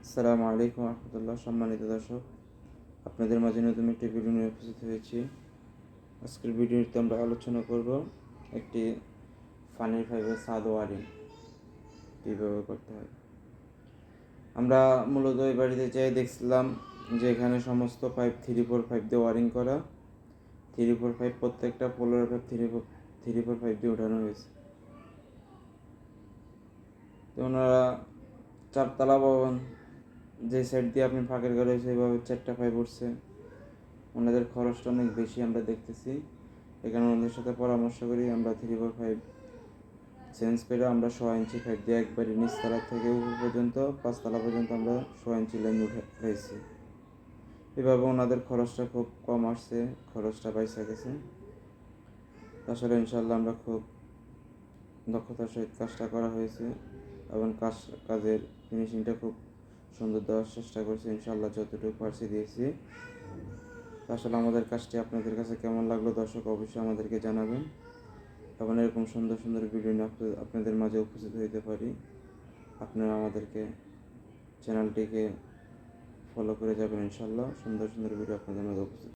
আসসালামু আলাইকুম রহমতুল্লাহ। সম্মানিত দর্শক, আপনাদের মাঝে নতুন একটি ভিডিও নিয়ে উপস্থিত হয়েছি। আজকের ভিডিওতে আমরা আলোচনা করব একটি পানির পাইপের ছাদ ওয়ারিং কীভাবে করতে হয়। আমরা মূলত এই বাড়িতে যেয়ে দেখছিলাম যে এখানে সমস্ত পাইপ 3-4 পাইপ দিয়ে ওয়ারিং করা। 3-4 পাইপ, প্রত্যেকটা 15 পাইপ 3-4 পাইপ দিয়ে উঠানো হয়েছে। তো ওনারা 4তলা ভবন, যে সাইড দিয়ে আপনি ফাঁকের ঘর হয়েছে এইভাবে 4টা পাইপ উঠছে। ওনাদের খরচটা অনেক বেশি আমরা দেখতেছি। এখানে ওনাদের সাথে পরামর্শ করি আমরা 3-4 পাইপ চেঞ্জ করে আমরা 6 ইঞ্চি পাইপ দিয়ে একবারে নিচতলা থেকে উপর পর্যন্ত 5তলা পর্যন্ত আমরা 6 ইঞ্চি লাইন উঠেছি। এভাবে ওনাদের খরচটা খুব কম আসছে, খরচটা বাইসা গেছে। আসলে ইনশাল্লাহ আমরা খুব দক্ষতার সহিত কাজটা করা হয়েছে এবং কাজের ফিনিশিংটা খুব সুন্দর দেওয়ার চেষ্টা করছি। ইনশাল্লাহ যতটুকু পারছি দিয়েছি। আসলে আমাদের কাজটি আপনাদের কাছে কেমন লাগলো দর্শক অবশ্যই আমাদেরকে জানাবেন, এবং এরকম সুন্দর সুন্দর ভিডিও নিয়ে আপনাদের মাঝে উপস্থিত হইতে পারি। আপনারা আমাদেরকে চ্যানেলটিকে ফলো করে যাবেন। ইনশাল্লাহ সুন্দর সুন্দর ভিডিও আপনাদের মাঝে উপস্থিত